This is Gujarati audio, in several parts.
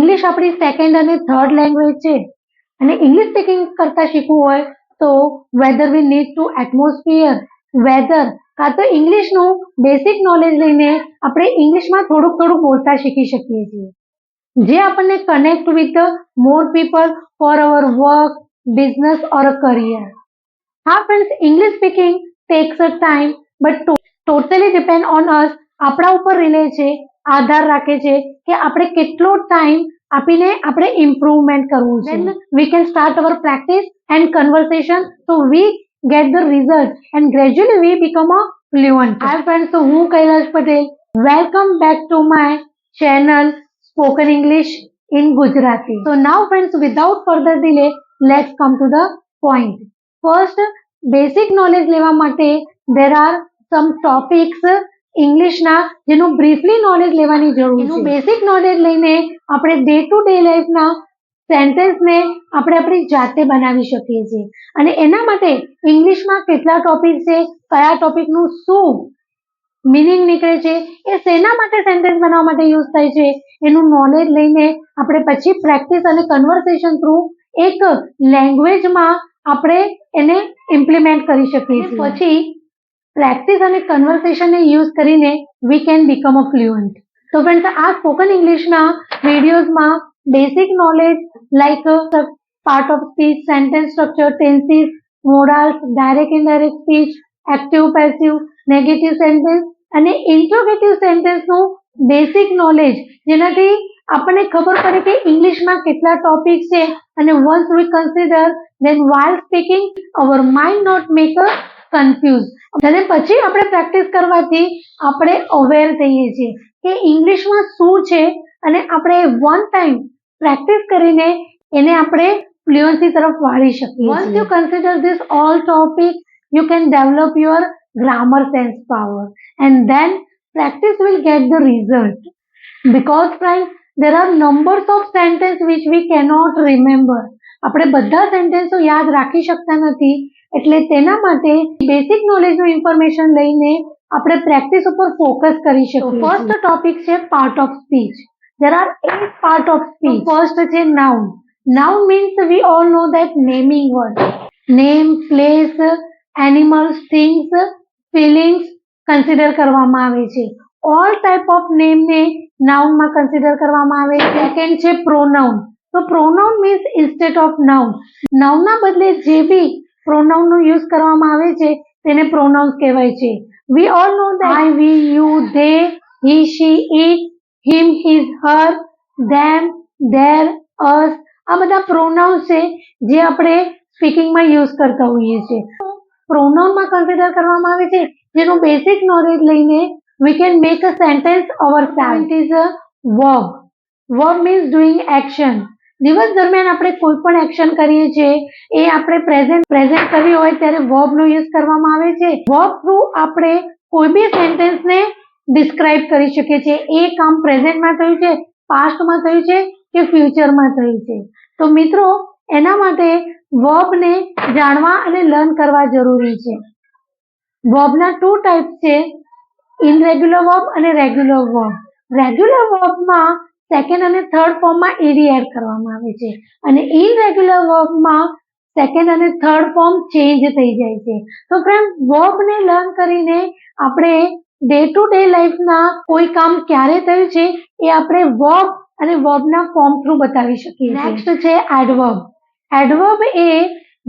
ઇંગ્લિશ આપણી સેકન્ડ અને થર્ડ લેંગ્વેજ છે અને ઇંગ્લિશ સ્પીકિંગ કરતા શીખવું હોય તો weather we need to atmosphere weather કાં તો ઇંગ્લિશનું બેસિક નોલેજ લઈને આપણે ઇંગ્લિશમાં થોડુંક બોલતા શીખી શકીએ છીએ, જે આપણને connect with more people for our work, business or a career. હા friends, English speaking takes a time but totally depend on us. આપણા ઉપર રિલે છે, આધાર રાખે છે કે આપણે કેટલો ટાઈમ આપીને આપણે ઇમ્પ્રુવમેન્ટ કરવું છે. Then we can start our practice and conversation so we get the result and gradually we become a fluent. Hi friends, so હું Kailash Patel. Welcome back to my channel Spoken English in Gujarati. So now friends, without further delay, let's come to the point. First, basic knowledge લેવા માટે there are some topics ઇંગ્લિશના જેનું બ્રીફલી નોલેજ લેવાની જરૂર છે. એનું બેસિક નોલેજ લઈને આપણે ડે ટુ ડે લાઈફના સેન્ટેન્સને આપણે આપણી જાતે બનાવી શકીએ છીએ અને એના માટે ઇંગ્લિશમાં કેટલા ટોપિક છે, કયા ટોપિકનું શું મીનિંગ નીકળે છે, એ શેના માટે સેન્ટેન્સ બનાવવા માટે યુઝ થાય છે, એનું નોલેજ લઈને આપણે પછી પ્રેક્ટિસ અને કન્વર્સેશન થ્રુ એક લેંગ્વેજમાં આપણે એને ઇમ્પ્લિમેન્ટ કરી શકીએ છીએ. પછી પ્રેક્ટિસ અને કન્વર્સેશનને યુઝ કરીને we can become a fluent. તો ફ્રેન્ડ્સ, આ સ્પોકન ઇંગ્લિશના વિડીયોઝમાં basic knowledge like part of speech, sentence structure, tenses, modals, direct indirect speech, active passive, negative sentence અને ઇન્ટ્રોગેટિવ સેન્ટેન્સનું બેસિક નોલેજ, જેનાથી આપણને ખબર પડે કે ઇંગ્લિશમાં કેટલા ટોપિક છે અને once we consider then while speaking our mind not make a confused. અને પછી આપણે પ્રેક્ટિસ કરવાથી આપણે અવેર થઈએ છીએ કે ઇંગ્લિશમાં શું છે અને આપણે વન ટાઈમ પ્રેક્ટિસ કરીને એને આપણે ફ્લુઅન્સી તરફ વાળી શકીએ. Once you consider this all topic, you can develop your grammar sense power and then practice will get the result. Because friends, there are numbers of sentences which we cannot remember. આપણે બધા સેન્ટેન્સો યાદ રાખી શકતા નથી, એટલે તેના માટે બેસિક નોલેજનું ઇન્ફોર્મેશન લઈને આપણે પ્રેક્ટિસ ઉપર ફોકસ કરી શકીએ. ફર્સ્ટ ટોપિક છે part of speech. There are 8 part of speech. First છે noun. Noun means we all know that naming word. Name, place, animals, things, feelings consider કરવામાં આવે છે. ઓલ ટાઈપ ઓફ નેમને નાઉનમાં કન્સિડર કરવામાં આવે છે. સેકન્ડ છે પ્રોનાઉન. તો pronoun means instead of noun. નાઉનના બદલે જે બી પ્રોનાઉનનો યુઝ કરવામાં આવે છે તેને પ્રોનાઉન્સ કહેવાય છે. We all know that I, we, you, they, he, she, it, him, his, her, them, their, us આ બધા પ્રોનાઉન્સ છે જે આપણે સ્પીકિંગમાં યુઝ કરતા હોઈએ છીએ. પ્રોનાઉનમાં કન્સિડર કરવામાં આવે છે જેનું બેસિક નોલેજ લઈને we can make a sentence ourselves. It is a verb. Verb means doing action. દિવસ દરમિયાન આપણે કોઈ પણ એક્શન કરીએ છીએ એ આપણે પ્રેઝન્ટ કરવી હોય ત્યારે વર્બનો યુઝ કરવામાં આવે છે. વર્બ થ્રુ આપણે કોઈ બી સેન્ટેન્સને ડિસ્ક્રાઇબ કરી શકીએ છીએ. એ કામ પ્રેઝન્ટમાં થયું છે, પાસ્ટમાં થયું છે કે ફ્યુચરમાં થયું છે. તો મિત્રો, એના માટે વર્બને જાણવા અને લર્ન કરવા જરૂરી છે. વર્બના 2 ટાઈપ્સ છે, ઇનરેગ્યુલર વર્બ અને રેગ્યુલર વર્બ. રેગ્યુલર વર્બમાં સેકન્ડ અને થર્ડ ફોર્મમાં ઈડી એડ કરવામાં આવે છે અને ઇનરેગ્યુલર વર્બમાં સેકન્ડ અને થર્ડ ફોર્મ ચેન્જ થઈ જાય છે. તો ફ્રેન્ડ, વર્બને લર્ન કરીને આપણે ડે ટુ ડે લાઈફના કોઈ કામ ક્યારે થયું છે એ આપણે વર્બ અને વર્બના ફોર્મ થ્રુ બતાવી શકીએ. નેક્સ્ટ છે એડવર્બ. એડવર્બ એ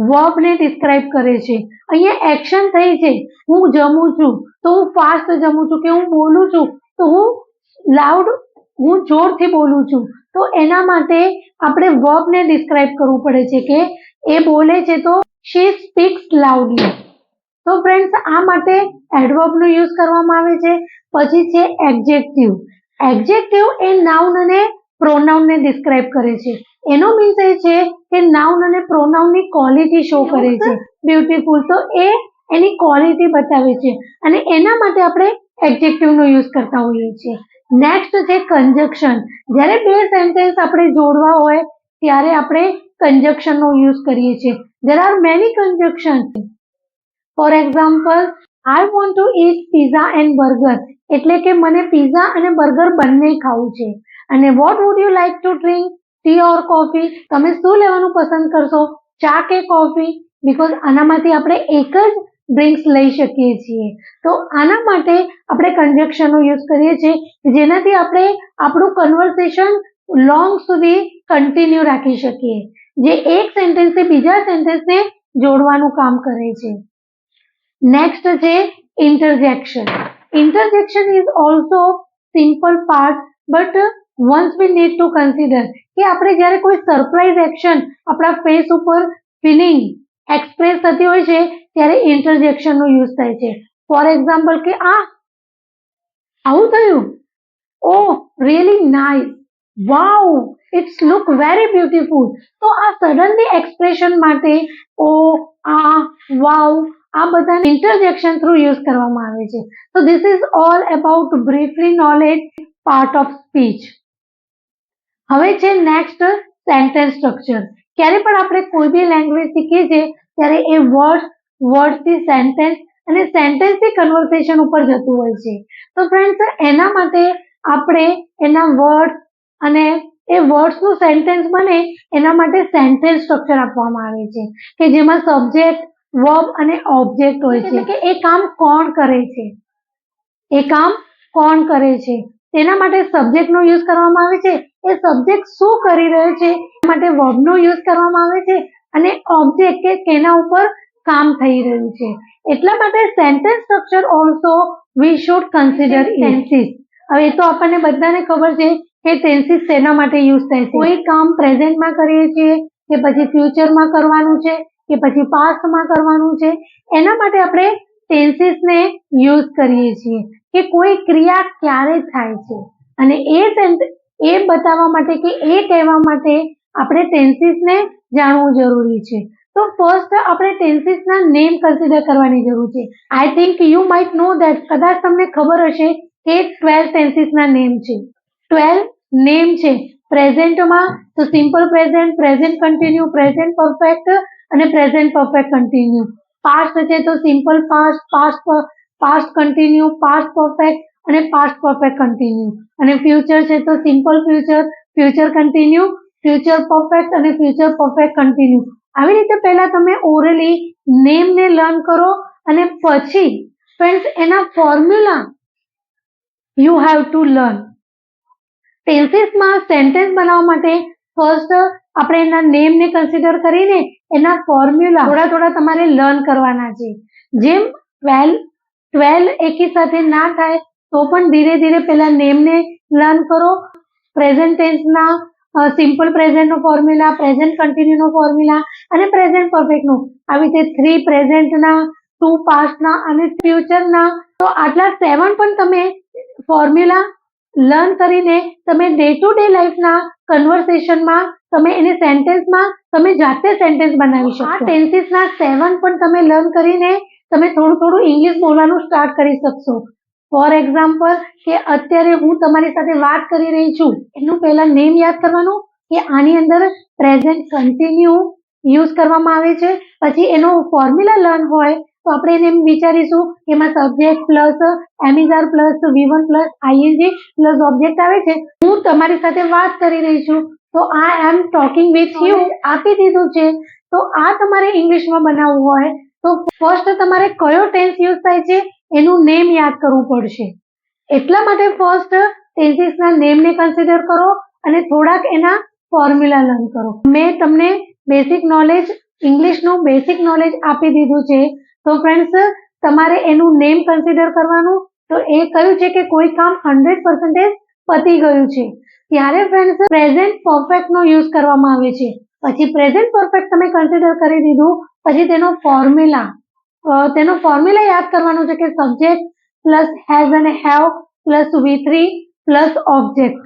વર્બને ડિસ્ક્રાઇબ કરે છે. અહીંયા એક્શન થઈ છે, હું જમું છું તો હું ફાસ્ટ જમું છું, કે હું બોલું છું તો હું જોરથી બોલું છું. તો એના માટે આપણે વર્બને ડિસ્ક્રાઇબ કરવું પડે છે કે એ બોલે છે તો she speaks loudly. તો ફ્રેન્ડ્સ, આ માટે એડવર્બનો યુઝ કરવામાં આવે છે. પછી છે એડજેક્ટિવ. એડજેક્ટિવ એ નાઉન અને પ્રોનાઉનને ડિસ્ક્રાઇબ કરે છે. એનો મીન્સ એ છે કે નાઉન અને પ્રોનાઉનની ક્વોલિટી શો કરે છે. બ્યુટીફુલ, તો એ એની ક્વોલિટી બતાવે છે અને એના માટે આપણે એડજેક્ટિવનો યુઝ કરતા હોઈએ છીએ. નેક્સ્ટ છે કંજક્શન. જ્યારે બે સેન્ટેન્સ આપણે જોડવા હોય ત્યારે આપણે કંજક્શનનો યુઝ કરીએ છીએ. There are many conjunctions. For example, I want to eat pizza and burger. એટલે કે મને પિઝા અને બર્ગર બંને ખાવું છે અને what would you like to drink, T or coffee? તમે શું લેવાનું પસંદ કરશો, ચા કે કોફી? બીકોઝ આનામાંથી આપણે એક જ ડ્રિંક્સ લઈ શકીએ છીએ. તો આના માટે આપણે કંજક્શનનો યુઝ કરીએ છીએ જેનાથી આપણે આપણું કન્વર્સેશન લોંગ સુધી કન્ટિન્યુ રાખી શકીએ, જે એક સેન્ટેન્સથી બીજા સેન્ટેન્સને જોડવાનું કામ કરે છે. નેક્સ્ટ છે interjection. Interjection is also simple part but once we need to consider કે આપણે જ્યારે કોઈ સરપ્રાઈઝ એક્શન આપણા ફેસ ઉપર ફિલિંગ એક્સપ્રેસ થતી હોય છે ત્યારે interjection નો યુઝ થાય છે. ફોર એક્ઝામ્પલ કે આવું થયું, oh really nice, wow it's look very beautiful. તો આ સડનલી એક્સપ્રેશન માટે ઓ, વાવ, આ બધા ઇન્ટરજેક્શન થ્રુ યુઝ કરવામાં આવે છે. તો this is all about briefly knowledge part of speech. હવે છે નેક્સ્ટ સેન્ટેન્સ સ્ટ્રક્ચર. ક્યારે પણ આપણે કોઈ બી લેંગ્વેજ શીખીએ છીએ ત્યારે એ વર્ડથી સેન્ટેન્સ અને સેન્ટેન્સથી કન્વર્સેશન ઉપર જતું હોય છે. તો ફ્રેન્ડ્સ, એના માટે આપણે એના વર્ડ અને એ વર્ડ્સનું સેન્ટેન્સ બને એના માટે સેન્ટેન્સ સ્ટ્રક્ચર આપવામાં આવે છે કે જેમાં સબ્જેક્ટ, વર્બ અને ઓબ્જેક્ટ હોય છે. કે એ કામ કોણ કરે છે, તેના માટે સબ્જેક્ટનો યુઝ કરવામાં આવે છે. એ સબ્જેક્ટ શું કરી રહ્યો છે એ માટે વર્બનો યુઝ કરવામાં આવે છે અને ઓબ્જેક્ટ કે કેના ઉપર કામ થઈ રહ્યું છે. એટલા માટે sentence structure also we should consider tenses. હવે તો આપણને બધાને ખબર છે કે ટેન્સીસ શેના માટે યુઝ થાય છે. કોઈ કામ પ્રેઝન્ટમાં કરીએ છીએ કે પછી ફ્યુચરમાં કરવાનું છે કે પછી પાસ્ટમાં કરવાનું છે, એના માટે આપણે ટેન્સીસને યુઝ કરીએ છીએ કે કોઈ ક્રિયા ક્યારે થાય છે અને એ બતાવવા માટે કે એ કહેવા માટે આપણે ટેન્સીસને જાણવું જરૂરી છે. તો ફર્સ્ટ આપણે ટેન્સીસના નેમ કન્સિડર કરવાની જરૂર છે. I think you might know that, કદાચ તમને ખબર હશે કે 12 ટેન્સીસના નેમ છે. 12 નેમ છે. પ્રેઝન્ટમાં તો simple present, present continue, present perfect અને પ્રેઝન્ટ પરફેક્ટ કન્ટિન્યુ. પાસ્ટ છે તો simple past, past continue, past perfect અને પાસ્ટ પરફેક્ટ કન્ટિન્યુ. અને ફ્યુચર છે તો simple future, future continue, future perfect અને ફ્યુચર પરફેક્ટ કન્ટિન્યુ. આવી રીતે પહેલા તમે ઓરલી નેમને લર્ન કરો અને પછી ફ્રેન્ડ્સ એના formula you have to learn. ટેન્સીસમાં સેન્ટેન્સ બનાવવા માટે ફર્સ્ટ આપણે એના નેમને કન્સિડર કરીને એના ફોર્મ્યુલા થોડા તમારે લર્ન કરવાના છે. જેમ 12 એકી સાથે ના થાય તો પણ ધીરે ધીરે પહેલા નેમને લર્ન કરો. પ્રેઝન્ટ ટેન્સના સિમ્પલ પ્રેઝન્ટનો ફોર્મ્યુલા, પ્રેઝન્ટ કન્ટિન્યુનો ફોર્મ્યુલા અને પ્રેઝન્ટ પરફેક્ટનો, આવી રીતે 3 પ્રેઝન્ટના, 2 પાસ્ટના અને ફ્યુચરના. તો આટલા 7 પણ તમે ફોર્મ્યુલા લર્ન કરીને તમે ડે ટુ ડે લાઈફના કન્વર્સેશનમાં તમે એને સેન્ટેન્સમાં તમે જાતે સેન્ટેન્સ બનાવી શકો. આ ટેન્સીસના 7 પણ તમે લર્ન કરીને તમે થોડું ઇંગ્લિશ બોલવાનું સ્ટાર્ટ કરી શકશો. ફોર એક્ઝામ્પલ કે અત્યારે હું તમારી સાથે વાત કરી રહી છું, એનું પહેલા નેમ યાદ કરવાનું કે આની અંદર પ્રેઝન્ટ કન્ટિન્યુ યુઝ કરવામાં આવે છે. પછી એનો ફોર્મ્યુલા લર્ન હોય તો આપણે એને એમ વિચારીશું કે એમાં subject plus am is are plus V1 plus ING plus object આવે છે. હું તમારી સાથે વાત કરી રહી છું તો આઈ એમ ટોકિંગ વિથ યુ આપી દીધું છે. તો આ તમારે ઇંગ્લિશમાં બનાવવું હોય તો ફર્સ્ટ તમારે કયો ટેન્સ યુઝ થાય છે એનું નેમ યાદ કરવું પડશે. એટલા માટે ફર્સ્ટ ટેન્સીસના નેમને કન્સિડર કરો અને થોડાક એના ફોર્મ્યુલા લર્ન કરો. મેં તમને બેસિક નોલેજ, ઇંગ્લિશનું બેસિક નોલેજ આપી દીધું છે. તો ફ્રેન્ડ્સ, તમારે એનું નેમ કન્સિડર કરવાનું. તો એ કહ્યું છે કે કોઈ કામ 100% પતી ગયું છે ત્યારે ફ્રેન્ડ્સ પ્રેઝન્ટ પરફેક્ટનો યુઝ કરવામાં આવે છે. પછી પ્રેઝન્ટ પરફેક્ટ તમે કન્સિડર કરી દીધું પછી તેનો ફોર્મ્યુલા યાદ કરવાનો છે કે સબ્જેક્ટ પ્લસ હેઝ અને have plus V3 plus object.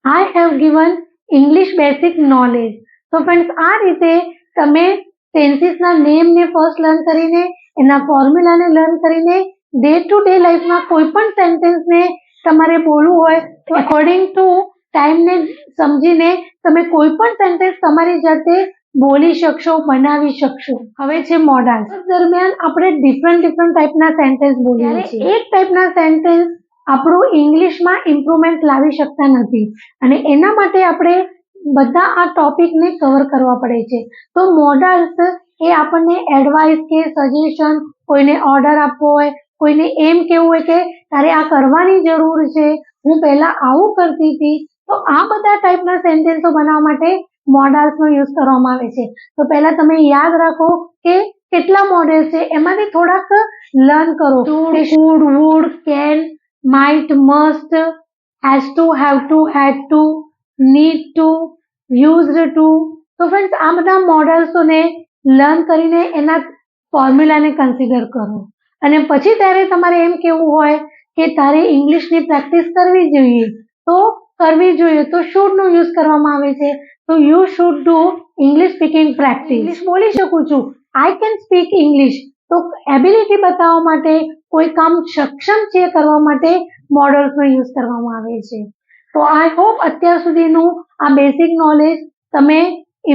I have given English basic knowledge. તો ફ્રેન્ડ્સ, આ રીતે તમે ટેન્સીસના નેમને ફર્સ્ટ લર્ન કરીને એના ફોર્મ્યુલાને લર્ન કરીને ડે ટુ ડે લાઈફમાં કોઈ પણ સેન્ટેન્સને તમારે બોલવું હોય તો અકોર્ડિંગ ટુ ટાઈમને સમજીને તમે કોઈ પણ સેન્ટેન્સ તમારી જાતે બોલી શકશો, બનાવી શકશો. હવે છે મોડાસ. દરમિયાન આપણે ડિફરન્ટ ટાઈપના સેન્ટેન્સ બોલીએ છીએ. એક ટાઈપના સેન્ટેન્સ આપણું ઇંગ્લિશમાં ઇમ્પ્રુવમેન્ટ લાવી શકતા નથી, અને એના માટે આપણે બધા આ ટોપિકને કવર કરવા પડે છે. તો મોડલ્સ એ આપણને એડવાઇસ કે સજેશન, કોઈને ઓર્ડર આપવો હોય, કોઈને એમ કહેવું હોય કે તારે આ કરવાની જરૂર છે, હું પહેલા આવું કરતી હતી, તો આ બધા ટાઈપના સેન્ટેન્સો બનાવવા માટે મોડલ્સનો યુઝ કરવામાં આવે છે. તો પહેલા તમે યાદ રાખો કે કેટલા મોડેલ છે, એમાંથી થોડાક લર્ન કરો. Could, would, can, might, must, has to, have to, had to, need to, used to. તો ફ્રેન્ડ્સ, આ બધા મોડલ્સોને લર્ન કરીને એના ફોર્મ્યુલાને કન્સિડર કરો, અને પછી ત્યારે તમારે એમ કહેવું હોય કે તારે ઇંગ્લિશની પ્રેક્ટિસ કરવી જોઈએ, તો કરવી જોઈએ. તો શુડ નો યુઝ કરવામાં આવે છે. તો you should do English speaking practice. English બોલી શકું છું, આઈ કેન સ્પીક ઇંગ્લિશ. તો એબિલિટી બતાવવા માટે, કોઈ કામ સક્ષમ છે કરવા માટે મોડલ્સનો યુઝ કરવામાં આવે છે. તો આઈ હોપ અત્યાર સુધીનું આ બેસિક નોલેજ તમે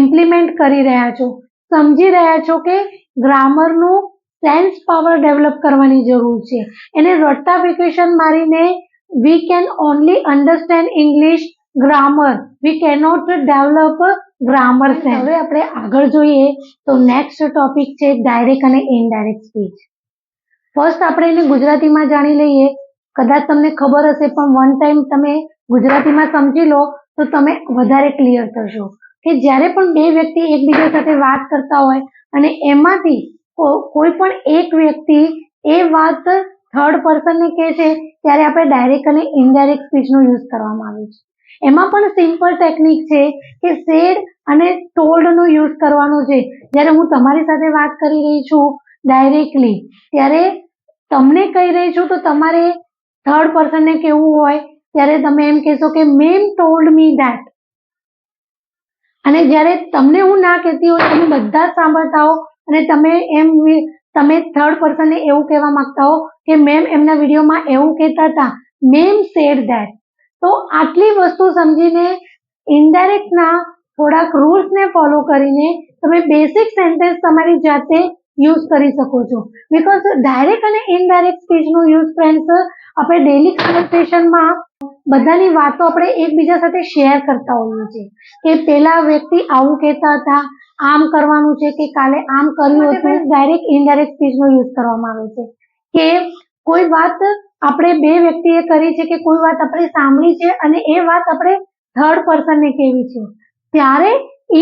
ઇમ્પ્લિમેન્ટ કરી રહ્યા છો, સમજી રહ્યા છો કે ગ્રામરનું સેન્સ પાવર ડેવલપ કરવાની જરૂર છે. એને રોટાફિકેશન મારીને we can only understand English grammar, V cannot develop grammar sense. હવે આપણે આગળ જોઈએ તો નેક્સ્ટ ટોપિક છે ડાયરેક્ટ અને ઇનડાયરેક્ટ સ્પીચ. ફર્સ્ટ આપણે એને ગુજરાતીમાં જાણી લઈએ. કદાચ તમને ખબર હશે, પણ વન ટાઈમ તમે ગુજરાતીમાં સમજી લો તો તમે વધારે ક્લિયર થશો કે જ્યારે પણ બે વ્યક્તિ એકબીજા સાથે વાત કરતા હોય અને એમાંથી કોઈ પણ એક વ્યક્તિ એ વાત થર્ડ પર્સનને કહે છે, ત્યારે આપણે ડાયરેક્ટ અને ઇનડાયરેક્ટ સ્પીચનો યુઝ કરવામાં આવે છે. એમાં પણ સિમ્પલ ટેકનિક છે કે સેડ અને ટોલ્ડનો યુઝ કરવાનો છે. જ્યારે હું તમારી સાથે વાત કરી રહી છું ડાયરેક્ટલી, ત્યારે તમને કહી રહી છું, તો તમારે થર્ડ પર્સનને કહેવું હોય ત્યારે તમે એમ કહેશો કે મેમ ટોલ્ડ મી ધેટ. અને જ્યારે તમને હું ના કહેતી હોય, તમે બધા જ સાંભળતા હો અને તમે થર્ડ પર્સનને એવું કહેવા માંગતા હો કે મેમ એમના વિડીયોમાં એવું કહેતા હતા, મેમ સેડ ધેટ. તો આટલી વસ્તુ સમજીને ઇનડાયરેક્ટના થોડાક રૂલ્સને ફોલો કરીને તમે બેસિક સેન્ટેન્સ તમારી જાતે યુઝ કરી શકો છો. બીકોઝ ડાયરેક્ટ અને ઇનડાયરેક્ટ સ્પીચનો યુઝ ફ્રેન્ડ્સ આપણે ડેલી કન્વર્સેશનમાં બધાની વાતો આપણે એકબીજા સાથે શેર કરતા હોઈએ છીએ કે પેલા વ્યક્તિ આવું કહેતા હતા, આમ કરવાનું છે કે કાલે આમ કર્યું હતું. ડાયરેક્ટ ઇનડાયરેક્ટ સ્પીચનો યુઝ કરવામાં આવે છે કે કોઈ વાત આપણે બે વ્યક્તિએ કરી છે કે કોઈ વાત આપણે સાંભળી છે અને એ વાત આપણે થર્ડ પર્સનને કહેવી છે, ત્યારે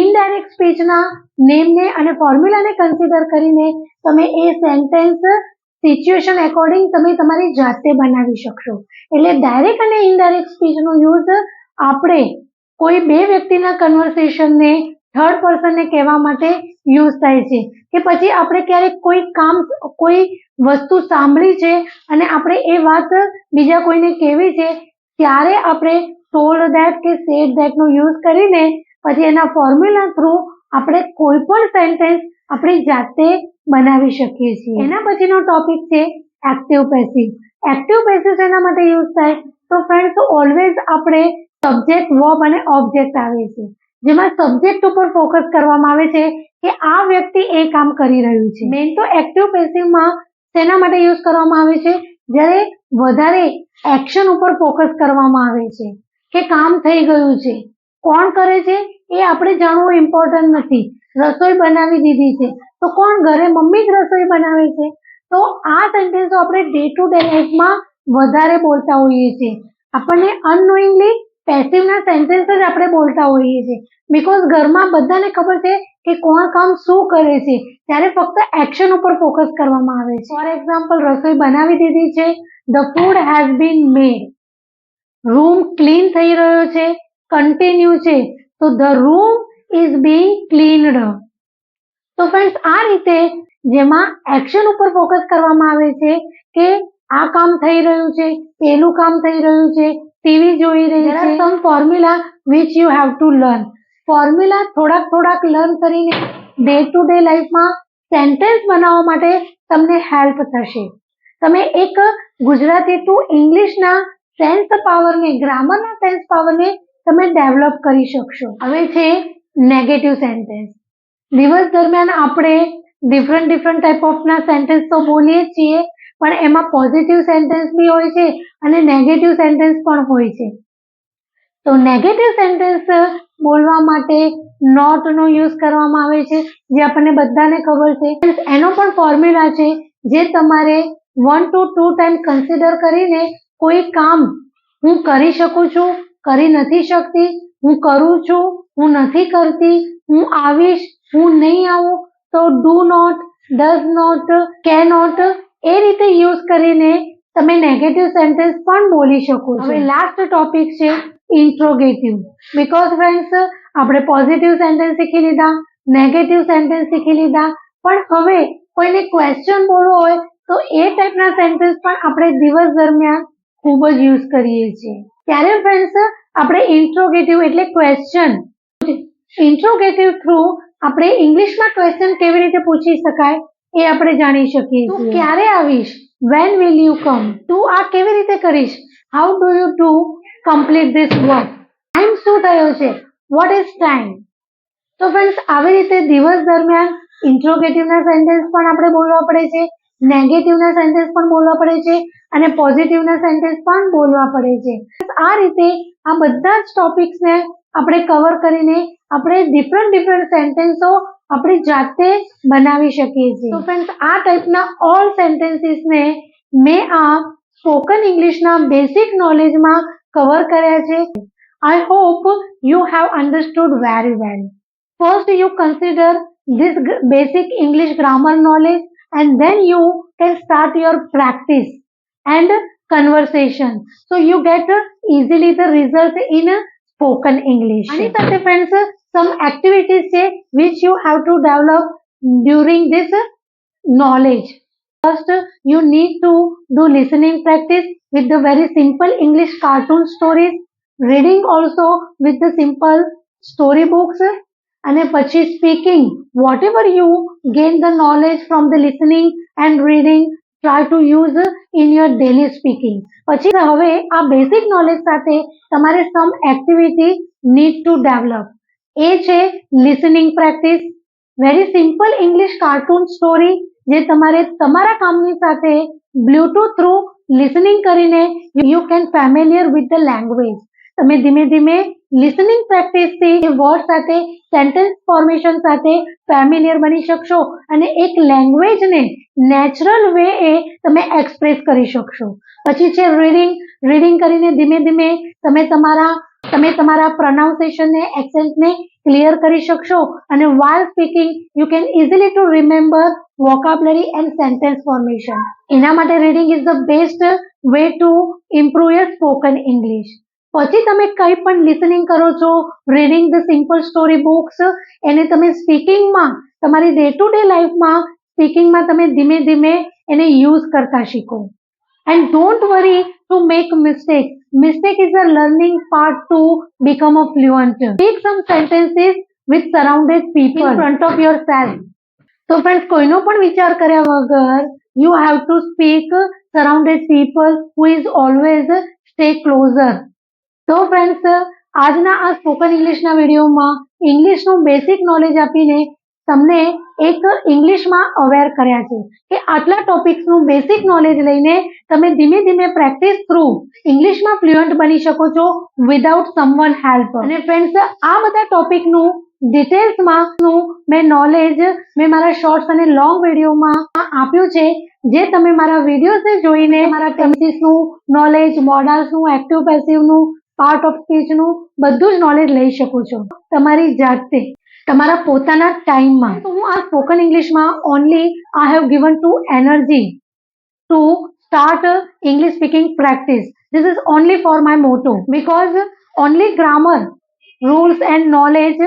ઇનડાયરેક્ટ સ્પીચના નેમને અને ફોર્મ્યુલાને કન્સિડર કરીને તમે એ સેન્ટેન્સ સિચ્યુએશન એકોર્ડિંગ તમે તમારી જાતે બનાવી શકશો. એટલે ડાયરેક્ટ અને ઇનડાયરેક્ટ સ્પીચનો યુઝ આપણે કોઈ બે વ્યક્તિના કન્વર્સેશનને થર્ડ પર્સનને કહેવા માટે યુઝ થાય છે કે પછી આપણે ક્યારેક કોઈ વસ્તુ સાંભળી છે અને આપણે એ વાત બીજા કોઈને કહેવી છે, ત્યારે આપણે ટોલ્ડ ધેટ કે સેડ ધેટનો યુઝ કરીને પછી એના ફોર્મ્યુલા થ્રુ આપણે કોઈ પણ સેન્ટેન્સ આપણી જાતે બનાવી શકીએ છીએ. એના પછીનો ટોપિક છે એક્ટિવ પેસિવ. એક્ટિવ પેસિવ એના માટે યુઝ થાય તો ફ્રેન્ડ્સ, ઓલવેઝ આપણે સબ્જેક્ટ, વર્બ અને ઓબ્જેક્ટ આવે છે, જેમાં સબ્જેક્ટ ઉપર ફોકસ કરવામાં આવે છે કે આ વ્યક્તિ એ કામ કરી રહ્યું છે. મેઇન તો એક્ટિવ પેસિવમાં તેના માટે યુઝ કરવામાં આવે છે જ્યારે વધારે એક્શન ઉપર ફોકસ કરવામાં આવે છે કે કામ થઈ ગયું છે. કોણ કરે છે એ આપણે જાણવું ઇમ્પોર્ટન્ટ નથી. રસોઈ બનાવી દીધી છે તો કોણ ઘરે? મમ્મી જ રસોઈ બનાવે છે. તો આ સેન્ટેન્સો આપણે ડે ટુ ડે લાઈફમાં વધારે બોલતા હોઈએ છીએ. આપણને અનનોઈંગલી પેસિવના સેન્ટેન્સ જ આપણે બોલતા હોઈએ છીએ, બીકોઝ ઘરમાં બધાને ખબર છે કે કોણ કામ શું કરે છે, ત્યારે ફક્ત એક્શન ઉપર ફોકસ કરવામાં આવે છે. ફોર એક્ઝામ્પલ, રસોઈ બનાવી દીધી છે, the food has been made. Room clean થઈ રહ્યો છે, કન્ટિન્યુ છે, તો the room is being cleaned. તો ફ્રેન્ડ્સ, આ રીતે જેમાં એક્શન ઉપર ફોકસ કરવામાં આવે છે કે આ કામ થઈ રહ્યું છે, પેલું કામ થઈ રહ્યું છે, ટીવી જોઈ રહી છે. Some formula which you have to learn. Formula થોડાક લર્ન કરીને ડે ટુ ડે લાઈફમાં સેન્ટેન્સ બનાવવા માટે તમને હેલ્પ થશે. તમે એક ગુજરાતી ટુ ઇંગ્લિશના સેન્સ પાવરને, ગ્રામરના સેન્સ પાવરને તમે ડેવલપ કરી શકશો. હવે છે નેગેટિવ સેન્ટેન્સ. દિવસ દરમિયાન આપણે ડિફરન્ટ ટાઈપ ઓફના સેન્ટેન્સ તો બોલીએ છીએ, પણ એમાં પોઝિટિવ સેન્ટેન્સ બી હોય છે અને નેગેટિવ સેન્ટેન્સ પણ હોય છે. તો નેગેટિવ સેન્ટેન્સ બોલવા માટે નોટ નો યુઝ કરવામાં આવે છે, જે આપણને બધાને ખબર છે. એનો પણ ફોર્મ્યુલા છે, જે તમારે 1 to 2 ટાઈમ કન્સિડર કરીને કોઈ કામ હું કરી શકું છું, કરી નથી શકતી, હું કરું છું, હું નથી કરતી, હું આવીશ, હું નહીં આવું, તો do not, does not, cannot એ રીતે યુઝ કરીને તમે નેગેટિવ સેન્ટેન્સ પણ બોલી શકો છો. હવે લાસ્ટ ટોપિક છે ઇન્ટ્રોગેટિવ. બીકોઝ ફ્રેન્ડ્સ, આપણે પોઝિટિવ સેન્ટેન્સ શીખી લીધા, નેગેટિવ સેન્ટેન્સ શીખી લીધા, પણ હવે કોઈને ક્વેશ્ચન બોલવો હોય તો એ ટાઈપના સેન્ટેન્સ પણ આપણે દિવસ દરમિયાન ખૂબ જ યુઝ કરીએ છીએ. ત્યારે ફ્રેન્ડ્સ, આપણે ઇન્ટ્રોગેટિવ એટલે ક્વેશ્ચન, ઇન્ટ્રોગેટિવ થ્રુ આપણે ઇંગ્લિશમાં ક્વેશ્ચન કેવી રીતે પૂછી શકાય એ આપણે જાણી શકીએ છીએ. તું ક્યારે આવીશ? When will you come? તું આ કેવી રીતે કરીશ? How do you do complete this work? Time શું થયો છે? What is time? તો ફ્રેન્ડ્સ, આવી રીતે દિવસ દરમિયાન ઇન્ટ્રોગેટિવના સેન્ટેન્સ પણ આપણે બોલવા પડે છે, નેગેટિવના સેન્ટેન્સ પણ બોલવા પડે છે અને પોઝિટિવના સેન્ટેન્સ પણ બોલવા પડે છે. આ રીતે આ બધા જ ટોપિક્સને આપણે કવર કરીને આપણે ડિફરન્ટ સેન્ટેન્સો આપણી જાતે બનાવી શકીએ છીએ. તો ફ્રેન્ડ્સ, આ ટાઈપના ઓલ સેન્ટેન્સીસને મેં આ સ્પોકન ઇંગ્લિશના બેસિક નોલેજમાં કવર કર્યા છે. I hope you have understood very well. First, you consider this basic English grammar knowledge, and then you can start your practice and conversation. So you get easily the result in spoken English. And સાથે friends, some activities છે which you have to develop during this knowledge. First, you need to do listening practice with the very simple English cartoon stories, reading also with the simple story books, અને પછી speaking. Whatever you gain the knowledge from the listening and reading, try to use in your daily speaking. પછી હવે આ બેસિક નોલેજ સાથે તમારે સમ એક્ટિવિટી નીડ ટુ ડેવલપ. એ છે listening practice, very simple English cartoon story, જે તમારે તમારા કામની સાથે બ્લૂટૂથ થ્રુ લિસનિંગ કરીને you can familiar with the language. તમે ધીમે ધીમે લિસનિંગ પ્રેક્ટિસથી વર્ડ સાથે, સેન્ટેન્સ ફોર્મેશન સાથે ફેમિલિયર બની શકશો અને એક લેંગ્વેજને નેચરલ વે એ તમે એક્સપ્રેસ કરી શકશો. પછી છે રીડિંગ. રીડિંગ કરીને ધીમે ધીમે તમે તમારા પ્રોનાઉન્સિએશનને, એક્સેન્ટને ક્લિયર કરી શકશો અને while speaking you can easily to remember vocabulary and sentence formation. એના માટે reading is the best way to improve your spoken English. પછી તમે કંઈ પણ લિસનિંગ કરો છો, reading the simple story books, એને તમે સ્પીકિંગમાં, તમારી ડે ટુ ડે લાઈફમાં સ્પીકિંગમાં તમે ધીમે ધીમે એને યુઝ કરતા શીખો. And don't worry to make mistake. Mistake is a learning part to become a fluent. Speak some sentences with surrounded people in front of yourself. So friends, કોઈનો પણ વિચાર કર્યા વગર you have to speak surrounded people who is always stay closer. તો ફ્રેન્ડ્સ, આજના આ સ્પોકન ઇંગ્લિશના વિડીયોમાં ઇંગ્લિશનું બેસિક નોલેજ આપીને તમને એક ઇંગ્લિશમાં અવેર કર્યા છે કે આટલા ટોપિક્સનું બેસિક નોલેજ લઈને તમે ધીમે ધીમે પ્રેક્ટિસ થ્રુ ઇંગ્લિશમાં ફ્લુઅન્ટ બની શકો છો વિધાઉટ સમવન હેલ્પ. અને ફ્રેન્ડ્સ, આ બધા ટોપિકનું ડિટેલ્સમાં મેં નોલેજ મેં મારા શોર્ટ્સ અને લોંગ વિડીયોમાં આપ્યું છે, જે તમે મારા વિડીયોઝને જોઈને મારા ટેન્સીસનું નોલેજ, મોડલ્સનું, એક્ટિવ પેસિવનું, પાર્ટ ઓફ સ્પીચનું બધું જ નોલેજ લઈ શકો છો તમારી જાતે, તમારા પોતાના ટાઈમમાં. તો હું આ સ્પોકન ઇંગ્લિશમાં only I have given to energy to start English speaking practice. This is only for my motto, because only grammar, rules and knowledge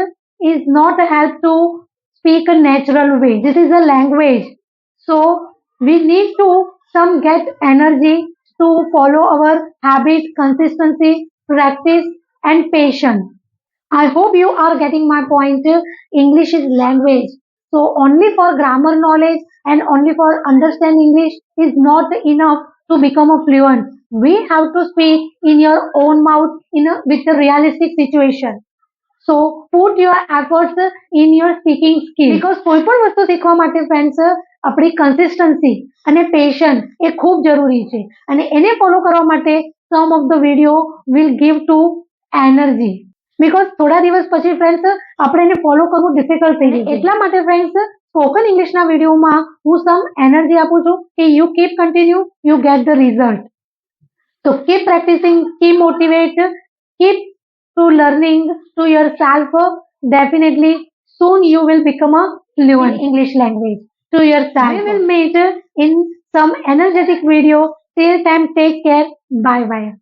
is not help to speak a natural way. This is a language. So we need to some get energy to follow our habit, consistency, practice and patience. I hope you are getting my point. English is language. So only for grammar knowledge and only for understand English is not enough to become a fluent. We have to speak in your own mouth with a realistic situation. So put your efforts in your speaking skill. Because કોઈ પણ વસ્તુ શીખવા માટે ફ્રેન્ડ્સ આપણી કન્સિસ્ટન્સી અને પેશન્સ એ ખૂબ જરૂરી છે અને એને ફોલો કરવા માટે some of the video will give to energy because થોડા દિવસ પછી ફ્રેન્ડ્સ આપણે એને ફોલો કરવું ડિફિકલ્ટ થઈ જાય એટલા માટે ફ્રેન્ડ્સ સ્પોકન ઇંગ્લિશના વિડીયોમાં હું સમ એનર્જી આપું છું કે you keep continue you get the result. So keep practicing, keep motivate, keep to learning to yourself. Definitely soon you will become a fluent in English language to yourself. We will meet in some energetic video. Till time, take care. Bye bye.